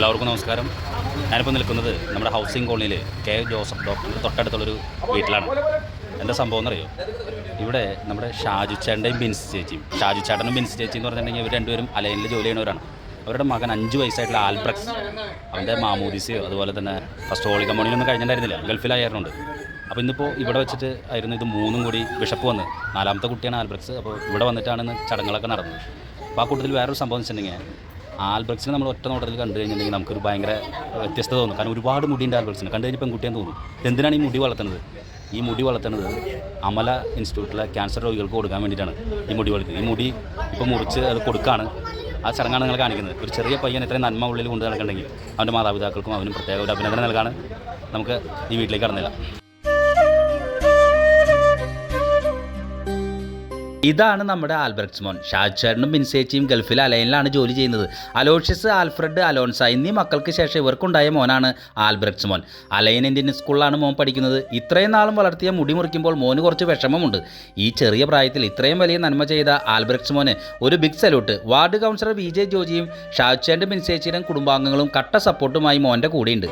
എല്ലാവർക്കും നമസ്കാരം. ഞാനിപ്പോൾ നിൽക്കുന്നത് നമ്മുടെ ഹൗസിംഗ് കോളനിയിൽ കെ ജോസഫ് ഡോക്ടറിൻ്റെ തൊട്ടടുത്തുള്ളൊരു വീട്ടിലാണ്. എന്താ സംഭവം എന്നറിയോ? ഇവിടെ നമ്മുടെ ഷാജുച്ചേട്ടൻ്റെയും ബിൻസ് ചേച്ചിയും, ഷാജുച്ചേട്ടനും ബിൻസ് ചേച്ചി എന്ന് പറഞ്ഞിട്ടുണ്ടെങ്കിൽ ഇവർ രണ്ടുപേരും അലൈനിൽ ജോലി ചെയ്യുന്നവരാണ്. അവരുടെ മകൻ 5 വയസ്സായിട്ടുള്ള ആൽബ്രക്സ്, അവൻ്റെ മാമൂദിസയോ അതുപോലെ തന്നെ ഫസ്റ്റ് ഹോളി കമ്മ്യൂണിനൊന്നും കഴിഞ്ഞിട്ടുണ്ടായിരുന്നില്ല, ഗൾഫിലായിരുന്നുണ്ട്. അപ്പോൾ ഇന്നിപ്പോൾ ഇവിടെ വെച്ചിട്ട് ആയിരുന്നു ഇത് 3 കൂടി ബിഷപ്പ് വന്ന്, 4ാമത്തെ കുട്ടിയാണ് ആൽബ്രക്സ്. അപ്പോൾ ഇവിടെ വന്നിട്ടാണ് ഇന്ന് ചടങ്ങുകളൊക്കെ നടന്നത്. അപ്പോൾ ആ കൂട്ടത്തിൽ വേറൊരു സംഭവം വെച്ചിട്ടുണ്ടെങ്കിൽ, ആൽബ്രക്സിനെ നമ്മൾ ഒറ്റ നോട്ടത്തിൽ കണ്ടു കഴിഞ്ഞിട്ടുണ്ടെങ്കിൽ നമുക്കൊരു ഭയങ്കര വ്യത്യസ്തത തോന്നും. കാരണം ഒരുപാട് മുടിയുണ്ട് ആൽബ്രക്സിന്. കണ്ടു കഴിഞ്ഞാൽ പെൺകുട്ടിയെന്ന് തോന്നും. എന്തിനാണ് ഈ മുടി വളർത്തുന്നത്? ഈ മുടി വളർത്തുന്നത് അമല ഇൻസ്റ്റിറ്റ്യൂട്ടിലെ ക്യാൻസർ രോഗികൾക്ക് കൊടുക്കാൻ വേണ്ടിയിട്ടാണ് ഈ മുടി വളർത്തുന്നത്. ഈ മുടി ഇപ്പോൾ മുറിച്ച് അത് കൊടുക്കുകയാണ്. ആ ചടങ്ങാണ് നിങ്ങൾ കാണിക്കുന്നത്. ഒരു ചെറിയ പയ്യൻ ഇത്രയും നന്മ ഉള്ളിൽ കൊണ്ട് നടക്കണമെങ്കിൽ അവൻ്റെ മാതാപിതാക്കൾക്കും അവനും പ്രത്യേക ഒരു അഭിനന്ദനം നൽകാണ്. നമുക്ക് ഈ വീട്ടിലേക്ക് കടന്നില്ല. ഇതാണ് നമ്മുടെ ആൽബ്രക്സ് മോൻ. ഷാജുച്ചേട്ടനും ബിൻസേച്ചിയും ഗൾഫിൽ അലൈനിലാണ് ജോലി ചെയ്യുന്നത്. അലോഷ്യസ്, ആൽഫ്രഡ്, അലോൺസ എന്നീ മക്കൾക്ക് ശേഷം ഇവർക്കുണ്ടായ മോനാണ് ആൽബ്രക്സ് മോൻ. അലൈൻ ഇന്ത്യൻ സ്കൂളിലാണ് മോൻ പഠിക്കുന്നത്. ഇത്രയും നാളും വളർത്തിയ മുടി മുറിക്കുമ്പോൾ മോന് കുറച്ച് വിഷമമുണ്ട്. ഈ ചെറിയ പ്രായത്തിൽ ഇത്രയും വലിയ നന്മ ചെയ്ത ആൽബ്രക്സ് മോന് ഒരു big salute. Ward councillor VJ ജോജിയും ഷാജുച്ചേട്ടൻ്റെ ബിൻസേച്ചിയുടെയും കുടുംബാംഗങ്ങളും കട്ട സപ്പോർട്ടുമായി മോൻ്റെ കൂടെയുണ്ട്.